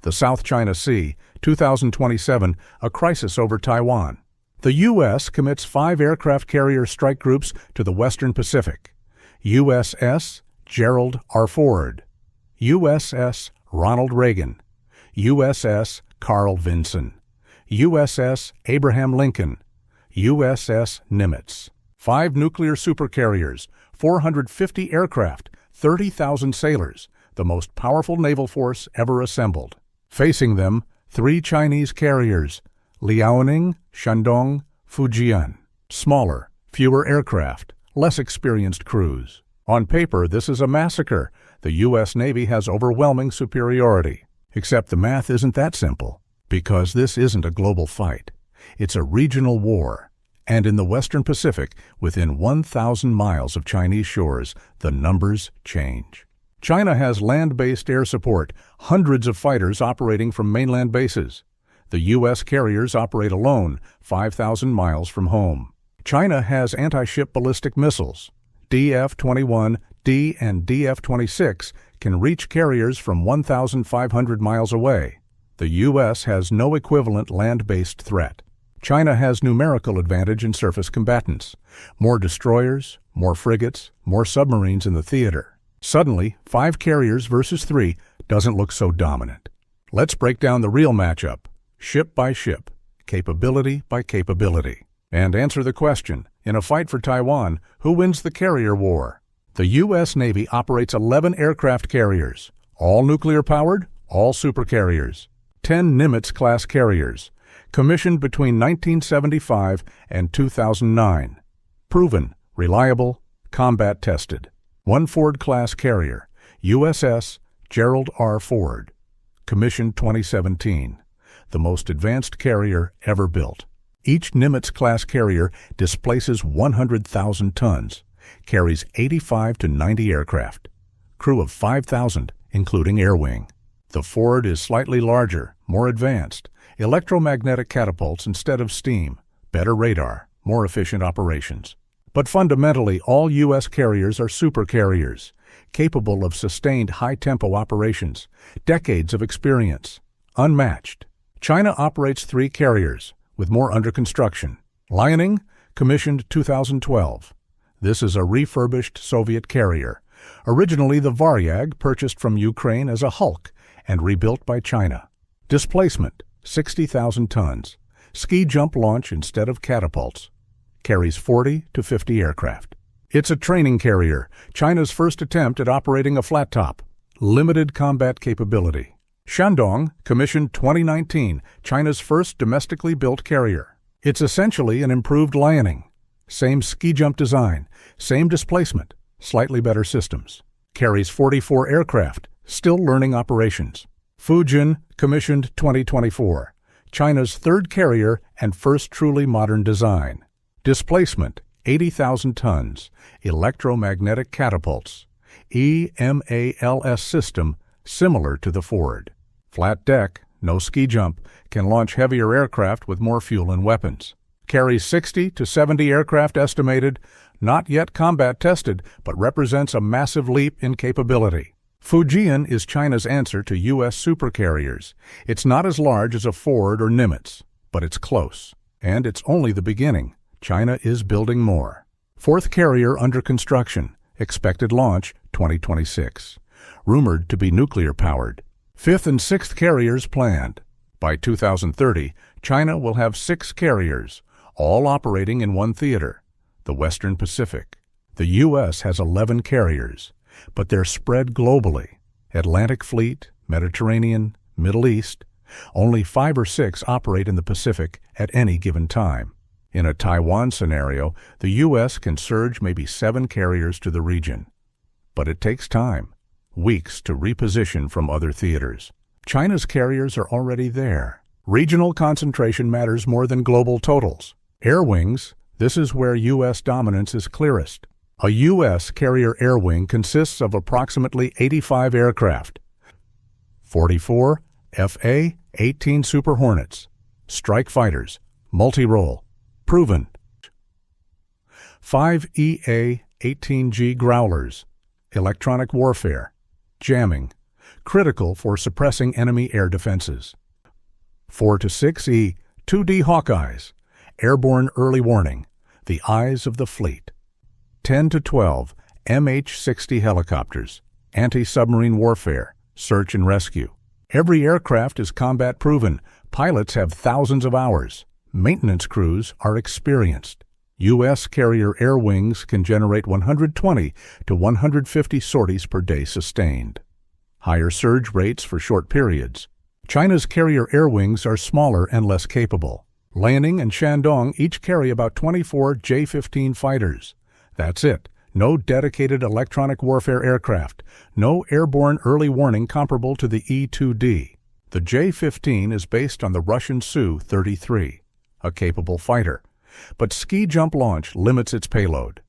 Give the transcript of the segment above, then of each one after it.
The South China Sea, 2027, a crisis over Taiwan. The U.S. commits 5 aircraft carrier strike groups to the Western Pacific. USS Gerald R. Ford, USS Ronald Reagan, USS Carl Vinson, USS Abraham Lincoln, USS Nimitz. 5 nuclear supercarriers, 450 aircraft, 30,000 sailors, the most powerful naval force ever assembled. Facing them, 3 Chinese carriers, Liaoning, Shandong, Fujian. Smaller, fewer aircraft, less experienced crews. On paper, this is a massacre. The U.S. Navy has overwhelming superiority. Except the math isn't that simple, because this isn't a global fight. It's a regional war. And in the Western Pacific, within 1,000 miles of Chinese shores, the numbers change. China has land-based air support, hundreds of fighters operating from mainland bases. The U.S. carriers operate alone, 5,000 miles from home. China has anti-ship ballistic missiles. DF-21D and DF-26 can reach carriers from 1,500 miles away. The U.S. has no equivalent land-based threat. China has numerical advantage in surface combatants. More destroyers, more frigates, more submarines in the theater. Suddenly, 5 carriers versus 3 doesn't look so dominant. Let's break down the real matchup, ship by ship, capability by capability, and answer the question, in a fight for Taiwan, who wins the carrier war? The U.S. Navy operates 11 aircraft carriers, all nuclear-powered, all supercarriers. 10 Nimitz-class carriers, commissioned between 1975 and 2009. Proven, reliable, combat-tested. 1 Ford-class carrier, USS Gerald R. Ford, commissioned 2017. The most advanced carrier ever built. Each Nimitz-class carrier displaces 100,000 tons, carries 85 to 90 aircraft, crew of 5,000, including air wing. The Ford is slightly larger, more advanced, electromagnetic catapults instead of steam, better radar, more efficient operations. But fundamentally, all U.S. carriers are supercarriers, capable of sustained high-tempo operations, decades of experience, unmatched. China operates 3 carriers, with more under construction. Liaoning, commissioned 2012. This is a refurbished Soviet carrier, originally the Varyag, purchased from Ukraine as a Hulk and rebuilt by China. Displacement, 60,000 tons. Ski jump launch instead of catapults. Carries 40 to 50 aircraft. It's a training carrier, China's first attempt at operating a flat top. Limited combat capability. Shandong, commissioned 2019, China's first domestically built carrier. It's essentially an improved Liaoning. Same ski jump design, same displacement, slightly better systems. Carries 44 aircraft, still learning operations. Fujian, commissioned 2024, China's 3rd carrier and first truly modern design. Displacement, 80,000 tons, electromagnetic catapults, EMALS system similar to the Ford. Flat deck, no ski jump, can launch heavier aircraft with more fuel and weapons. Carries 60 to 70 aircraft estimated, not yet combat tested, but represents a massive leap in capability. Fujian is China's answer to U.S. supercarriers. It's not as large as a Ford or Nimitz, but it's close. And it's only the beginning. China is building more. 4th carrier under construction, expected launch 2026. Rumored to be nuclear-powered. 5th and 6th carriers planned. By 2030, China will have 6 carriers, all operating in one theater, the Western Pacific. The U.S. has 11 carriers, but they're spread globally. Atlantic Fleet, Mediterranean, Middle East. Only 5 or 6 operate in the Pacific at any given time. In a Taiwan scenario, the U.S. can surge maybe 7 carriers to the region. But it takes time, weeks to reposition from other theaters. China's carriers are already there. Regional concentration matters more than global totals. Air wings, this is where U.S. dominance is clearest. A U.S. carrier air wing consists of approximately 85 aircraft. 44 FA-18 Super Hornets, strike fighters, multi-role, proven. 5 EA-18G Growlers, electronic warfare, jamming, critical for suppressing enemy air defenses. 4 to 6E, 2D Hawkeyes, airborne early warning, the eyes of the fleet. 10 to 12 MH-60 helicopters, anti-submarine warfare, search and rescue. Every aircraft is combat-proven. Pilots have thousands of hours. Maintenance crews are experienced. U.S. carrier air wings can generate 120 to 150 sorties per day sustained. Higher surge rates for short periods. China's carrier air wings are smaller and less capable. Liaoning and Shandong each carry about 24 J-15 fighters. That's it. No dedicated electronic warfare aircraft. No airborne early warning comparable to the E-2D. The J-15 is based on the Russian Su-33, a capable fighter. But ski jump launch limits its payload.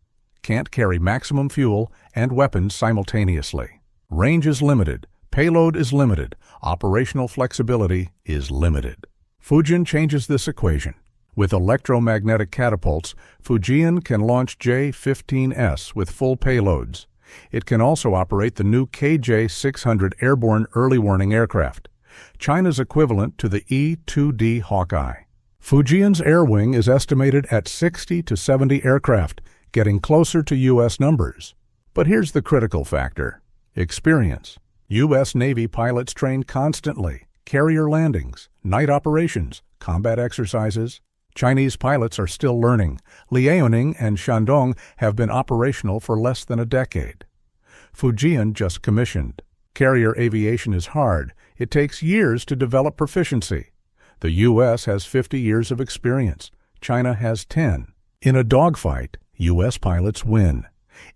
Can't carry maximum fuel and weapons simultaneously. Range is limited. Payload is limited. Operational flexibility is limited. Fujian changes this equation. With electromagnetic catapults, Fujian can launch J-15S with full payloads. It can also operate the new KJ-600 airborne early warning aircraft, China's equivalent to the E-2D Hawkeye. Fujian's air wing is estimated at 60 to 70 aircraft, getting closer to U.S. numbers. But here's the critical factor: experience. U.S. Navy pilots train constantly. Carrier landings, night operations, combat exercises. Chinese pilots are still learning. Liaoning and Shandong have been operational for less than a decade. Fujian just commissioned. Carrier aviation is hard. It takes years to develop proficiency. The U.S. has 50 years of experience. China has 10. In a dogfight, U.S. pilots win.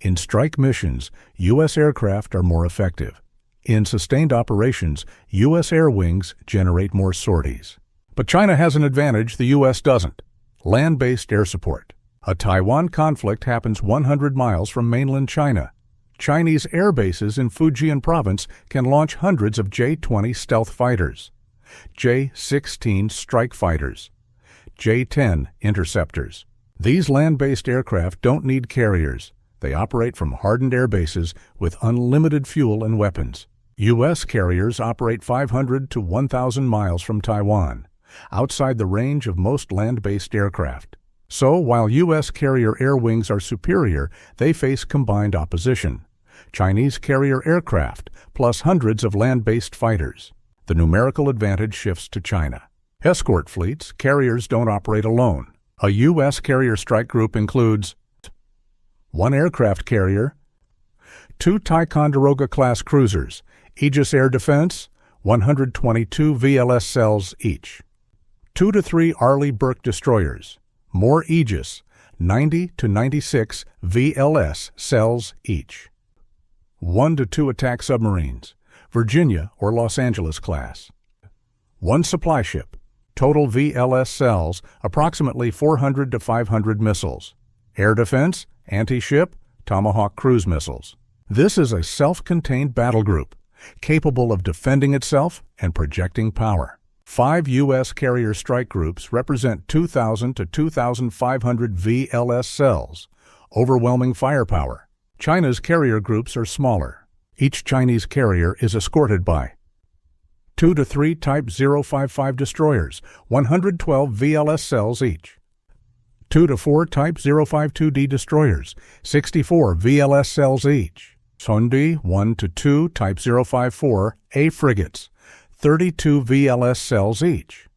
In strike missions, U.S. aircraft are more effective. In sustained operations, U.S. air wings generate more sorties. But China has an advantage the U.S. doesn't: land-based air support. A Taiwan conflict happens 100 miles from mainland China. Chinese air bases in Fujian province can launch hundreds of J-20 stealth fighters, J-16 strike fighters, J-10 interceptors. These land-based aircraft don't need carriers. They operate from hardened air bases with unlimited fuel and weapons. U.S. carriers operate 500 to 1,000 miles from Taiwan, outside the range of most land-based aircraft. So, while U.S. carrier air wings are superior, they face combined opposition: Chinese carrier aircraft plus hundreds of land-based fighters. The numerical advantage shifts to China. Escort fleets, carriers don't operate alone. A U.S. carrier strike group includes 1 aircraft carrier, 2 Ticonderoga-class cruisers, Aegis Air Defense, 122 VLS cells each, 2 to 3 Arleigh Burke destroyers, more Aegis, 90 to 96 VLS cells each, 1 to 2 attack submarines, Virginia or Los Angeles class, 1 supply ship, total VLS cells approximately 400 to 500 missiles, air defense, anti-ship, Tomahawk cruise missiles. This is a self-contained battle group, capable of defending itself and projecting power. 5 U.S. carrier strike groups represent 2,000 to 2,500 VLS cells, overwhelming firepower. China's carrier groups are smaller. Each Chinese carrier is escorted by 2 to 3 Type 055 destroyers, 112 VLS cells each, 2 to 4 Type 052D destroyers, 64 VLS cells each, Sondi 1 to 2 Type 054A frigates, 32 VLS cells each,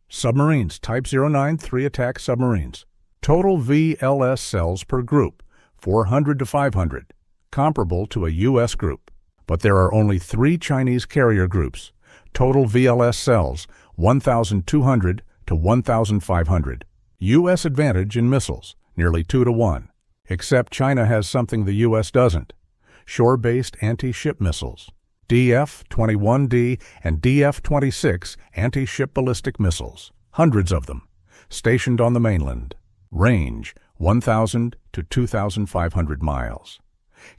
submarines Type 09 3 attack submarines, total VLS cells per group, 400 to 500, comparable to a U.S. group. But there are only 3 Chinese carrier groups, total VLS cells 1,200 to 1,500. U.S. advantage in missiles, nearly 2 to 1, except China has something the U.S. doesn't: shore-based anti-ship missiles, DF-21D and DF-26 anti-ship ballistic missiles, hundreds of them, stationed on the mainland. Range, 1,000 to 2,500 miles.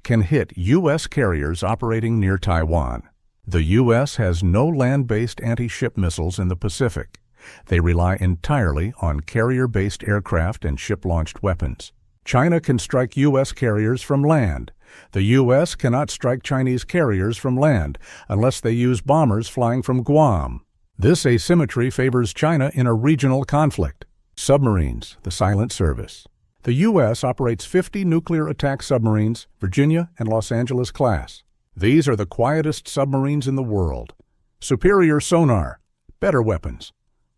Can hit U.S. carriers operating near Taiwan. The U.S. has no land-based anti-ship missiles in the Pacific. They rely entirely on carrier-based aircraft and ship-launched weapons. China can strike U.S. carriers from land. The U.S. cannot strike Chinese carriers from land unless they use bombers flying from Guam. This asymmetry favors China in a regional conflict. Submarines, the silent service. The U.S. operates 50 nuclear attack submarines, Virginia and Los Angeles class. These are the quietest submarines in the world. Superior sonar, better weapons,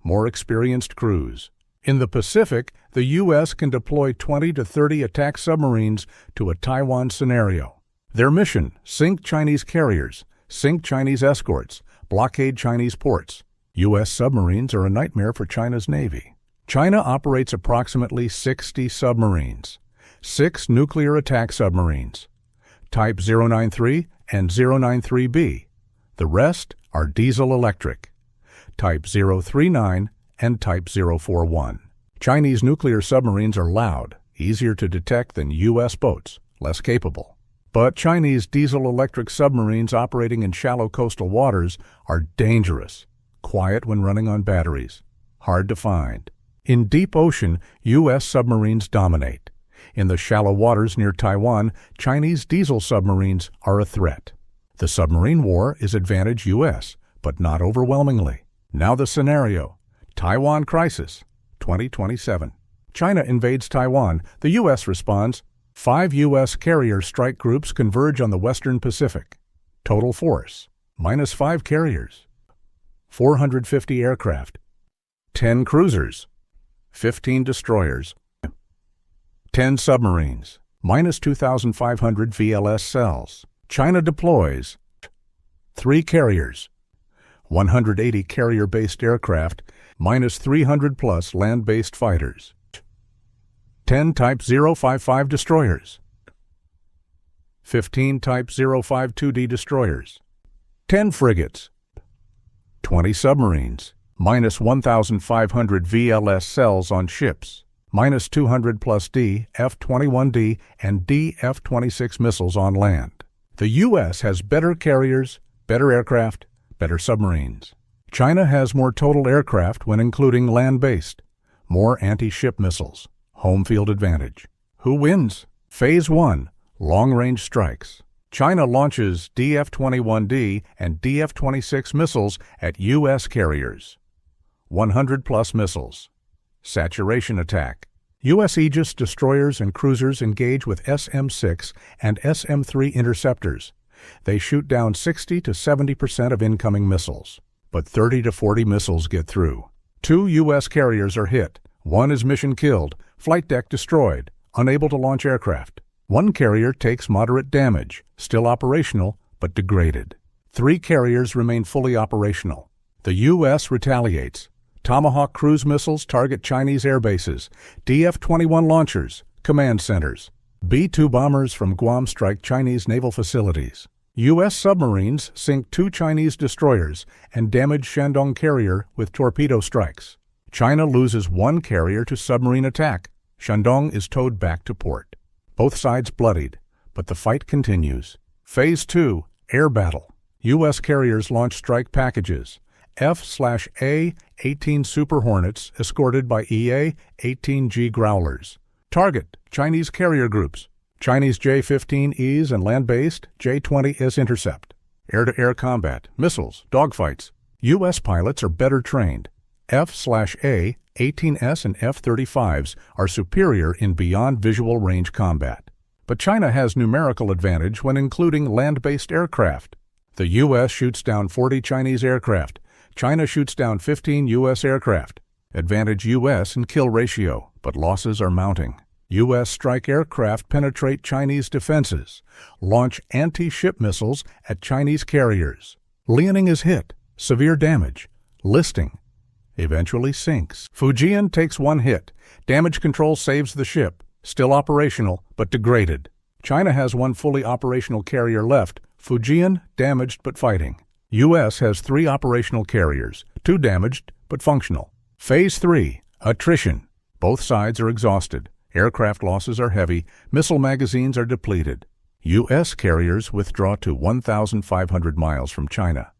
more experienced crews. In the Pacific, the U.S. can deploy 20 to 30 attack submarines to a Taiwan scenario. Their mission: sink Chinese carriers, sink Chinese escorts, blockade Chinese ports. U.S. submarines are a nightmare for China's Navy. China operates approximately 60 submarines, 6 nuclear attack submarines, Type 093 and 093B. The rest are diesel-electric, Type 039 and Type 041. Chinese nuclear submarines are loud, easier to detect than U.S. boats, less capable. But Chinese diesel-electric submarines operating in shallow coastal waters are dangerous, quiet when running on batteries, hard to find. In deep ocean, U.S. submarines dominate. In the shallow waters near Taiwan, Chinese diesel submarines are a threat. The submarine war is advantage U.S., but not overwhelmingly. Now the scenario: Taiwan crisis, 2027. China invades Taiwan. The U.S. responds. 5 U.S. carrier strike groups converge on the Western Pacific. Total force: -5 carriers, 450 aircraft, 10 cruisers, 15 destroyers, 10 submarines, -2,500 VLS cells. China deploys 3 carriers, 180 carrier-based aircraft, -300 plus land-based fighters, 10 Type 055 destroyers, 15 Type 052D destroyers, 10 frigates, 20 submarines, -1,500 VLS cells on ships, -200 plus D, F-21D, and D F-26 missiles on land. The U.S. has better carriers, better aircraft, better submarines. China has more total aircraft when including land-based, more anti-ship missiles, home field advantage. Who wins? Phase 1, long-range strikes. China launches DF-21D and DF-26 missiles at U.S. carriers. 100-plus missiles. Saturation attack. U.S. Aegis destroyers and cruisers engage with SM-6 and SM-3 interceptors. They shoot down 60 to 70% of incoming missiles, but 30 to 40 missiles get through. 2 U.S. carriers are hit. 1 is mission killed, flight deck destroyed, unable to launch aircraft. 1 carrier takes moderate damage, still operational, but degraded. 3 carriers remain fully operational. The U.S. retaliates. Tomahawk cruise missiles target Chinese air bases, DF-21 launchers, command centers. B-2 bombers from Guam strike Chinese naval facilities. U.S. submarines sink 2 Chinese destroyers and damage Shandong carrier with torpedo strikes. China loses 1 carrier to submarine attack. Shandong is towed back to port. Both sides bloodied, but the fight continues. Phase 2, air battle. U.S. carriers launch strike packages. F/A-18 Super Hornets escorted by EA-18G Growlers. Target: Chinese carrier groups. Chinese J-15Es and land-based J-20S intercept. Air-to-air combat, missiles, dogfights. U.S. pilots are better trained. F/A, 18S and F-35s are superior in beyond visual range combat. But China has numerical advantage when including land-based aircraft. The U.S. shoots down 40 Chinese aircraft. China shoots down 15 U.S. aircraft. Advantage U.S. in kill ratio, but losses are mounting. U.S. strike aircraft penetrate Chinese defenses, launch anti-ship missiles at Chinese carriers. Liaoning is hit, severe damage, listing, eventually sinks. Fujian takes 1 hit. Damage control saves the ship, still operational, but degraded. China has 1 fully operational carrier left, Fujian damaged but fighting. U.S. has 3 operational carriers, 2 damaged but functional. Phase 3, attrition. Both sides are exhausted. Aircraft losses are heavy. Missile magazines are depleted. U.S. carriers withdraw to 1,500 miles from China,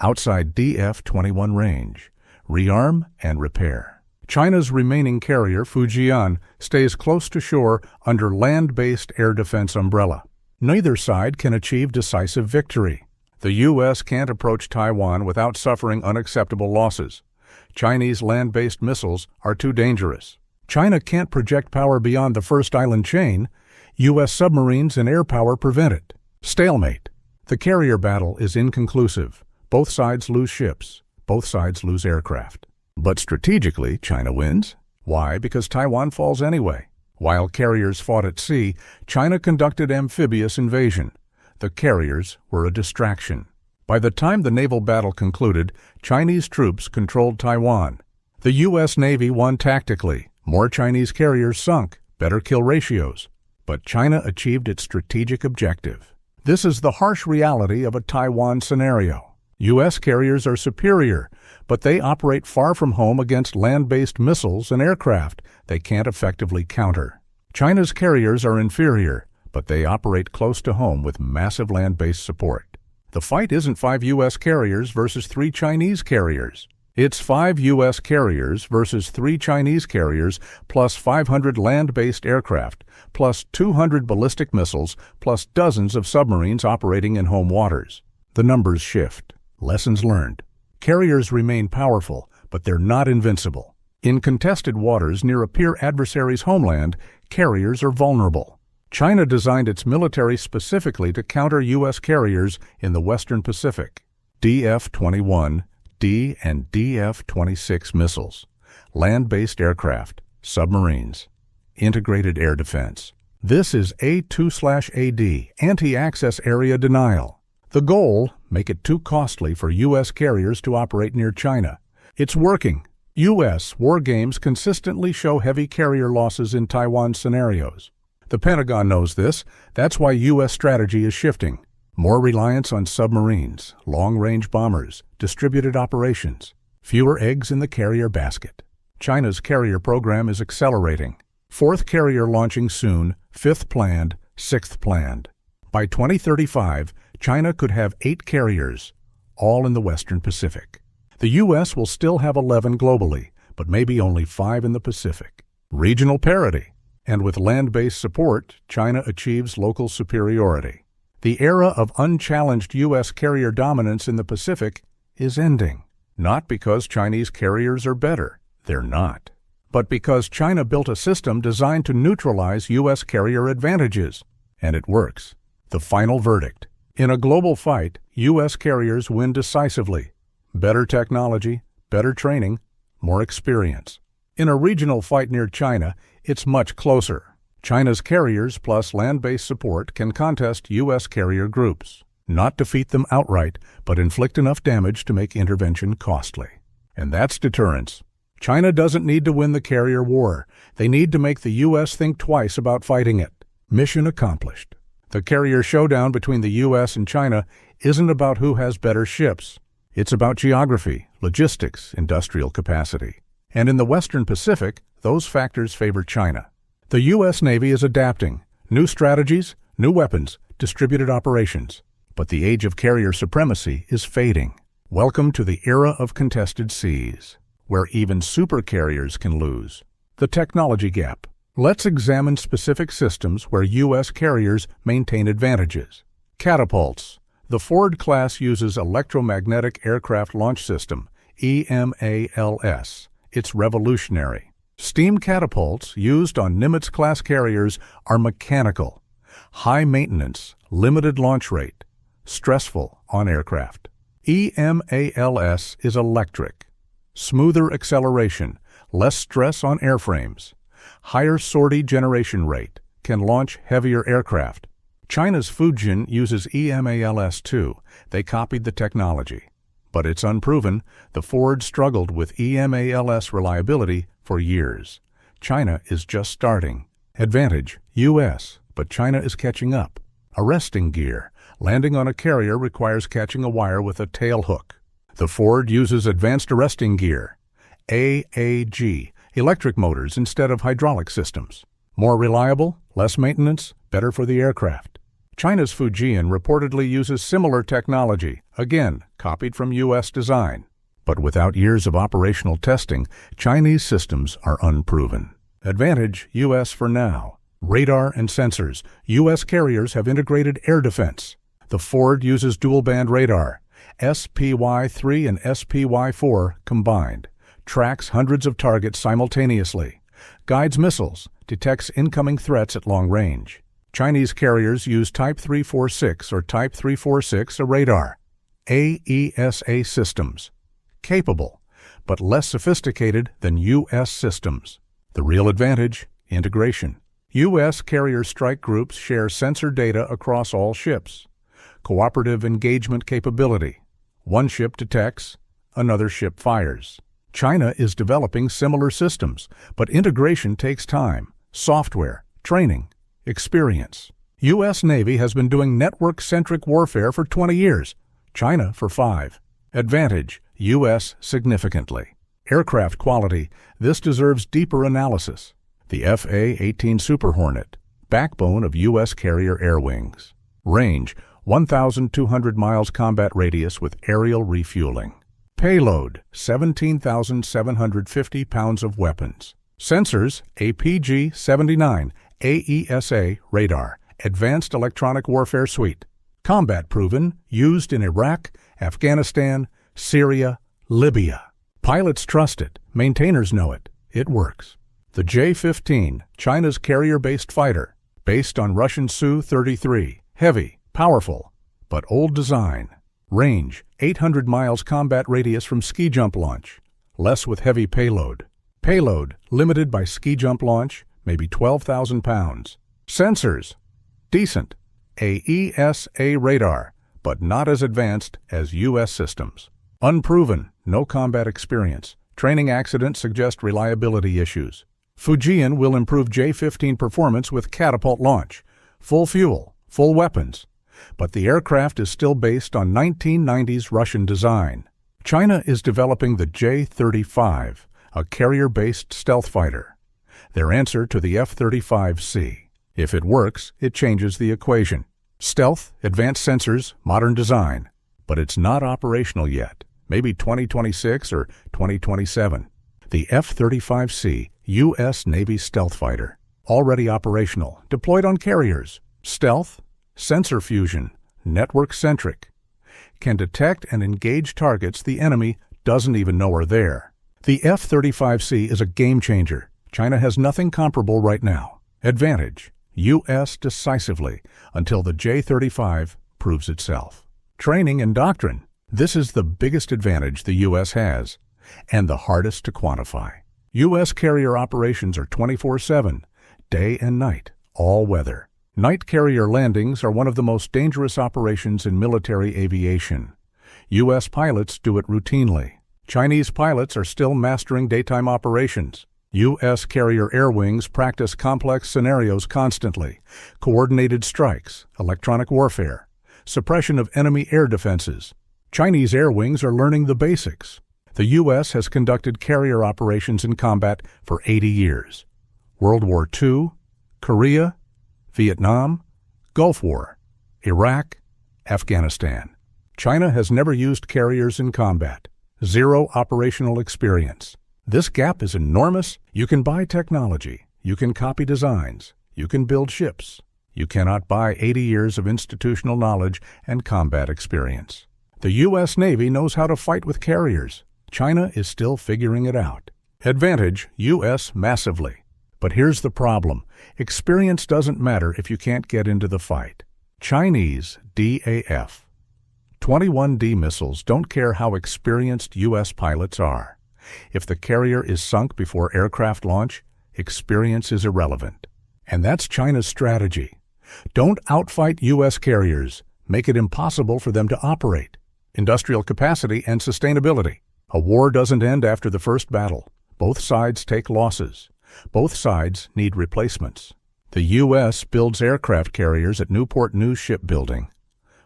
outside DF-21 range. Rearm and repair. China's remaining carrier, Fujian, stays close to shore under land-based air defense umbrella. Neither side can achieve decisive victory. The U.S. can't approach Taiwan without suffering unacceptable losses. Chinese land-based missiles are too dangerous. China can't project power beyond the first island chain. U.S. submarines and air power prevent it. Stalemate. The carrier battle is inconclusive. Both sides lose ships. Both sides lose aircraft. But strategically, China wins. Why? Because Taiwan falls anyway. While carriers fought at sea, China conducted amphibious invasion. The carriers were a distraction. By the time the naval battle concluded, Chinese troops controlled Taiwan. The U.S. Navy won tactically. More Chinese carriers sunk, better kill ratios. But China achieved its strategic objective. This is the harsh reality of a Taiwan scenario. U.S. carriers are superior, but they operate far from home against land-based missiles and aircraft they can't effectively counter. China's carriers are inferior, but they operate close to home with massive land-based support. The fight isn't 5 U.S. carriers versus 3 Chinese carriers. It's 5 U.S. carriers versus 3 Chinese carriers plus 500 land-based aircraft, plus 200 ballistic missiles, plus dozens of submarines operating in home waters. The numbers shift. Lessons learned. Carriers remain powerful, but they're not invincible. In contested waters near a peer adversary's homeland, carriers are vulnerable. China designed its military specifically to counter U.S. carriers in the Western Pacific. DF-21, D and DF-26 missiles, land-based aircraft, submarines, integrated air defense. This is A2/AD, anti-access area denial. The goal, make it too costly for U.S. carriers to operate near China. It's working. U.S. war games consistently show heavy carrier losses in Taiwan scenarios. The Pentagon knows this. That's why U.S. strategy is shifting. More reliance on submarines, long-range bombers, distributed operations. Fewer eggs in the carrier basket. China's carrier program is accelerating. 4th carrier launching soon, 5th planned, 6th planned. By 2035, China could have 8 carriers, all in the Western Pacific. The U.S. will still have 11 globally, but maybe only 5 in the Pacific. Regional parity. And with land-based support, China achieves local superiority. The era of unchallenged U.S. carrier dominance in the Pacific is ending. Not because Chinese carriers are better. They're not. But because China built a system designed to neutralize U.S. carrier advantages. And it works. The final verdict. In a global fight, U.S. carriers win decisively. Better technology, better training, more experience. In a regional fight near China, it's much closer. China's carriers plus land-based support can contest U.S. carrier groups. Not defeat them outright, but inflict enough damage to make intervention costly. And that's deterrence. China doesn't need to win the carrier war. They need to make the U.S. think twice about fighting it. Mission accomplished. The carrier showdown between the U.S. and China isn't about who has better ships. It's about geography, logistics, industrial capacity. And in the Western Pacific, those factors favor China. The U.S. Navy is adapting. New strategies, new weapons, distributed operations. But the age of carrier supremacy is fading. Welcome to the era of contested seas, where even supercarriers can lose. The technology gap. Let's examine specific systems where U.S. carriers maintain advantages. Catapults. The Ford class uses Electromagnetic Aircraft Launch System, EMALS. It's revolutionary. Steam catapults used on Nimitz-class carriers are mechanical, high maintenance, limited launch rate, stressful on aircraft. EMALS is electric, smoother acceleration, less stress on airframes, higher sortie generation rate, can launch heavier aircraft. China's Fujian uses EMALS too. They copied the technology. But it's unproven. The Ford struggled with EMALS reliability for years. China is just starting. Advantage, U.S., but China is catching up. Arresting gear. Landing on a carrier requires catching a wire with a tail hook. The Ford uses advanced arresting gear. AAG, electric motors instead of hydraulic systems. More reliable, less maintenance, better for the aircraft. China's Fujian reportedly uses similar technology, again, copied from U.S. design. But without years of operational testing, Chinese systems are unproven. Advantage, U.S. for now. Radar and sensors. U.S. carriers have integrated air defense. The Ford uses dual-band radar, SPY-3 and SPY-4 combined, tracks hundreds of targets simultaneously, guides missiles, detects incoming threats at long range. Chinese carriers use Type 346 or Type 346 a radar, AESA systems, capable, but less sophisticated than U.S. systems. The real advantage, integration. U.S. carrier strike groups share sensor data across all ships. Cooperative engagement capability. One ship detects, another ship fires. China is developing similar systems, but integration takes time, software, training, experience. U.S. Navy has been doing network-centric warfare for 20 years, China for 5. Advantage, U.S. significantly. Aircraft quality, this deserves deeper analysis. The FA-18 Super Hornet, backbone of U.S. carrier air wings. Range, 1,200 miles combat radius with aerial refueling. Payload, 17,750 pounds of weapons. Sensors, APG-79, AESA radar, Advanced Electronic Warfare Suite. Combat proven, used in Iraq, Afghanistan, Syria, Libya. Pilots trust it, maintainers know it, it works. The J-15, China's carrier-based fighter, based on Russian Su-33, heavy, powerful, but old design. Range, 800 miles combat radius from ski jump launch, less with heavy payload. Payload, limited by ski jump launch, maybe 12,000 pounds. Sensors, decent. AESA radar, but not as advanced as U.S. systems. Unproven, no combat experience. Training accidents suggest reliability issues. Fujian will improve J-15 performance with catapult launch, full fuel, full weapons. But the aircraft is still based on 1990s Russian design. China is developing the J-35, a carrier-based stealth fighter. Their answer to the F-35C. If it works, it changes the equation. Stealth, advanced sensors, modern design. But it's not operational yet. Maybe 2026 or 2027. The F-35C, U.S. Navy stealth fighter. Already operational, deployed on carriers. Stealth, sensor fusion, network-centric. Can detect and engage targets the enemy doesn't even know are there. The F-35C is a game-changer. China has nothing comparable right now. Advantage, U.S. decisively, until the J-35 proves itself. Training and doctrine. This is the biggest advantage the U.S. has, and the hardest to quantify. U.S. carrier operations are 24/7, day and night, all weather. Night carrier landings are one of the most dangerous operations in military aviation. U.S. pilots do it routinely. Chinese pilots are still mastering daytime operations. U.S. carrier air wings practice complex scenarios constantly, coordinated strikes, electronic warfare, suppression of enemy air defenses. Chinese air wings are learning the basics. The U.S. has conducted carrier operations in combat for 80 years. World War II, Korea, Vietnam, Gulf War, Iraq, Afghanistan. China has never used carriers in combat. Zero operational experience. This gap is enormous. You can buy technology. You can copy designs. You can build ships. You cannot buy 80 years of institutional knowledge and combat experience. The U.S. Navy knows how to fight with carriers. China is still figuring it out. Advantage, U.S. massively. But here's the problem. Experience doesn't matter if you can't get into the fight. Chinese DAF. 21D missiles don't care how experienced U.S. pilots are. If the carrier is sunk before aircraft launch, experience is irrelevant. And that's China's strategy. Don't outfight U.S. carriers. Make it impossible for them to operate. Industrial capacity and sustainability. A war doesn't end after the first battle. Both sides take losses. Both sides need replacements. The U.S. builds aircraft carriers at Newport News Shipbuilding.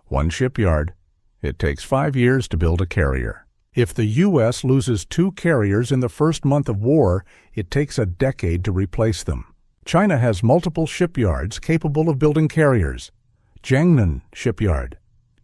One shipyard. It takes 5 years to build a carrier. If the U.S. loses 2 carriers in the first month of war, it takes a decade to replace them. China has multiple shipyards capable of building carriers. Jiangnan Shipyard,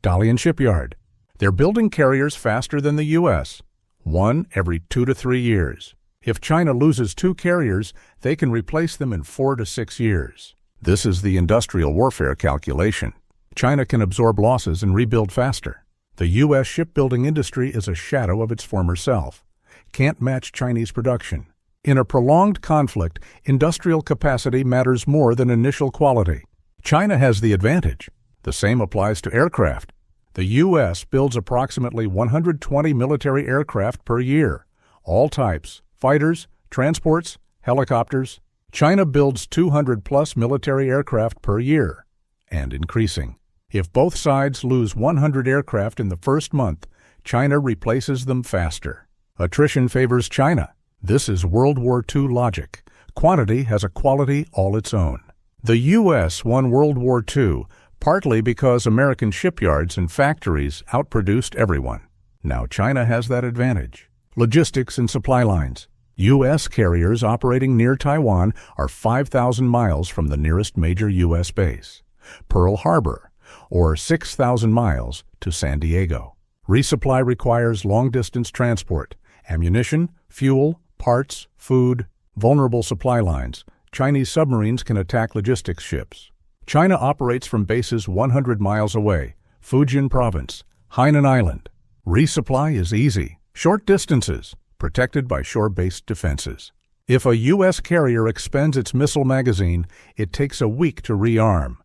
Dalian Shipyard. They're building carriers faster than the U.S. one every 2 to 3 years. If China loses 2 carriers, they can replace them in 4 to 6 years. This is the industrial warfare calculation. China can absorb losses and rebuild faster. The U.S. shipbuilding industry is a shadow of its former self. Can't match Chinese production. In a prolonged conflict, industrial capacity matters more than initial quality. China has the advantage. The same applies to aircraft. The U.S. builds approximately 120 military aircraft per year, all types, fighters, transports, helicopters. China builds 200-plus military aircraft per year, and increasing. If both sides lose 100 aircraft in the first month, China replaces them faster. Attrition favors China. This is World War II logic. Quantity has a quality all its own. The U.S. won World War II partly because American shipyards and factories outproduced everyone. Now China has that advantage. Logistics and supply lines. U.S. carriers operating near Taiwan are 5,000 miles from the nearest major U.S. base, Pearl Harbor, or 6,000 miles to San Diego. Resupply requires long-distance transport, ammunition, fuel, parts, food, vulnerable supply lines. Chinese submarines can attack logistics ships. China operates from bases 100 miles away, Fujian Province, Hainan Island. Resupply is easy, short distances, protected by shore-based defenses. If a U.S. carrier expends its missile magazine, it takes a week to rearm.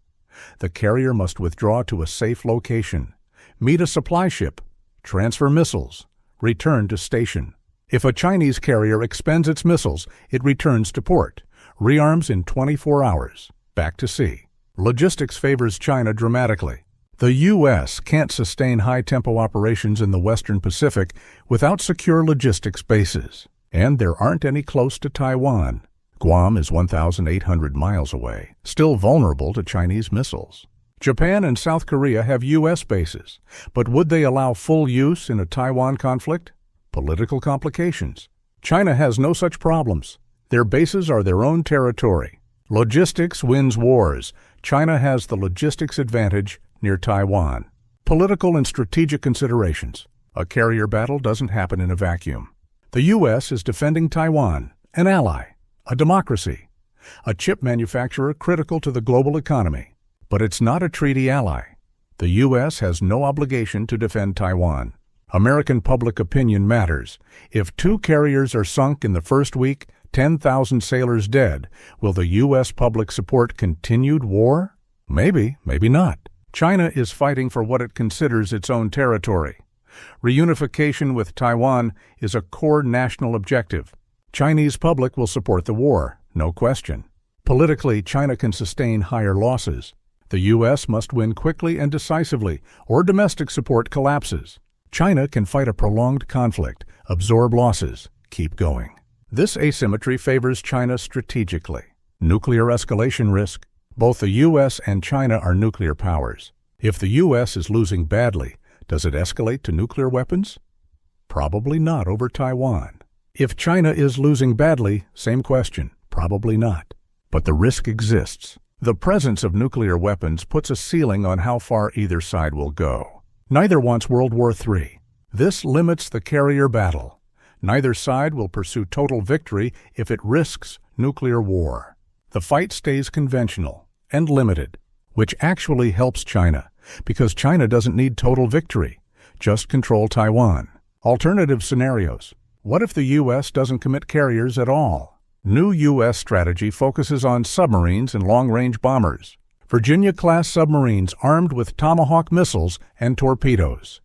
The carrier must withdraw to a safe location, meet a supply ship, transfer missiles, return to station. If a Chinese carrier expends its missiles, it returns to port, rearms in 24 hours, back to sea. Logistics favors China dramatically. The U.S. can't sustain high-tempo operations in the Western Pacific without secure logistics bases. And there aren't any close to Taiwan. Guam is 1,800 miles away, still vulnerable to Chinese missiles. Japan and South Korea have U.S. bases, but would they allow full use in a Taiwan conflict? Political complications. China has no such problems. Their bases are their own territory. Logistics wins wars. China has the logistics advantage near Taiwan. Political and strategic considerations. A carrier battle doesn't happen in a vacuum. The U.S. is defending Taiwan, an ally, a democracy, a chip manufacturer critical to the global economy. But it's not a treaty ally. The U.S. has no obligation to defend Taiwan. American public opinion matters. If 2 carriers are sunk in the first week, 10,000 sailors dead, will the U.S. public support continued war? Maybe, maybe not. China is fighting for what it considers its own territory. Reunification with Taiwan is a core national objective. Chinese public will support the war, no question. Politically, China can sustain higher losses. The U.S. must win quickly and decisively, or domestic support collapses. China can fight a prolonged conflict, absorb losses, keep going. This asymmetry favors China strategically. Nuclear escalation risk. Both the U.S. and China are nuclear powers. If the U.S. is losing badly, does it escalate to nuclear weapons? Probably not over Taiwan. If China is losing badly, same question, probably not. But the risk exists. The presence of nuclear weapons puts a ceiling on how far either side will go. Neither wants World War III. This limits the carrier battle. Neither side will pursue total victory if it risks nuclear war. The fight stays conventional and limited, which actually helps China, because China doesn't need total victory, just control Taiwan. Alternative scenarios. What if the U.S. doesn't commit carriers at all? New U.S. strategy focuses on submarines and long-range bombers. Virginia-class submarines armed with Tomahawk missiles and torpedoes.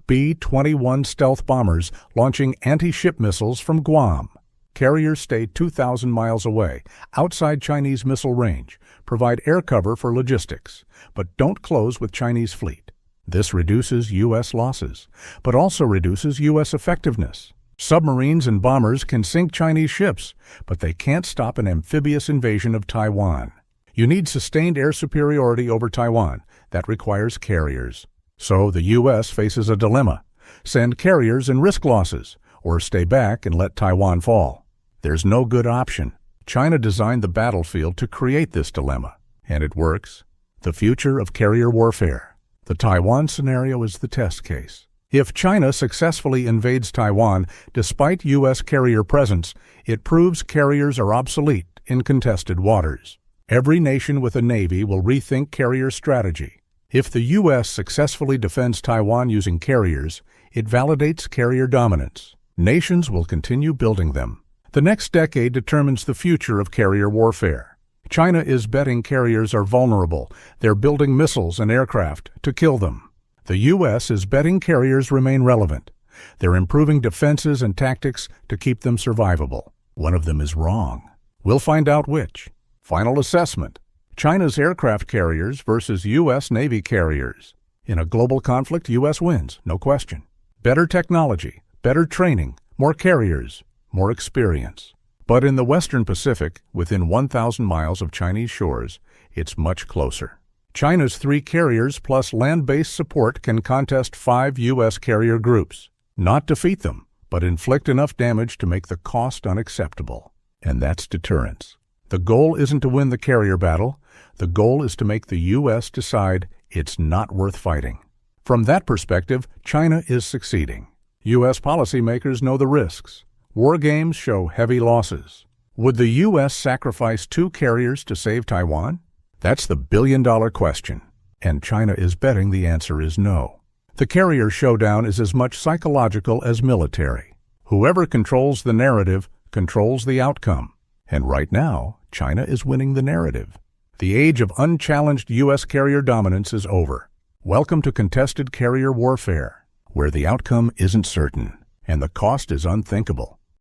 B-21 stealth bombers launching anti-ship missiles from Guam. Carriers stay 2,000 miles away, outside Chinese missile range, provide air cover for logistics, but don't close with Chinese fleet. This reduces U.S. losses, but also reduces U.S. effectiveness. Submarines and bombers can sink Chinese ships, but they can't stop an amphibious invasion of Taiwan. You need sustained air superiority over Taiwan. That requires carriers. So the U.S. faces a dilemma. Send carriers and risk losses, or stay back and let Taiwan fall. There's no good option. China designed the battlefield to create this dilemma, and it works. The future of carrier warfare. The Taiwan scenario is the test case. If China successfully invades Taiwan, despite U.S. carrier presence, it proves carriers are obsolete in contested waters. Every nation with a navy will rethink carrier strategy. If the U.S. successfully defends Taiwan using carriers, it validates carrier dominance. Nations will continue building them. The next decade determines the future of carrier warfare. China is betting carriers are vulnerable. They're building missiles and aircraft to kill them. The U.S. is betting carriers remain relevant. They're improving defenses and tactics to keep them survivable. One of them is wrong. We'll find out which. Final assessment: China's aircraft carriers versus U.S. Navy carriers. In a global conflict, U.S. wins, no question. Better technology, better training, more carriers, more experience. But in the Western Pacific, within 1,000 miles of Chinese shores, it's much closer. China's 3 carriers plus land-based support can contest 5 U.S. carrier groups. Not defeat them, but inflict enough damage to make the cost unacceptable. And that's deterrence. The goal isn't to win the carrier battle. The goal is to make the U.S. decide it's not worth fighting. From that perspective, China is succeeding. U.S. policymakers know the risks. War games show heavy losses. Would the U.S. sacrifice 2 carriers to save Taiwan? That's the billion-dollar question, and China is betting the answer is no. The carrier showdown is as much psychological as military. Whoever controls the narrative controls the outcome, and right now, China is winning the narrative. The age of unchallenged U.S. carrier dominance is over. Welcome to contested carrier warfare, where the outcome isn't certain, and the cost is unthinkable.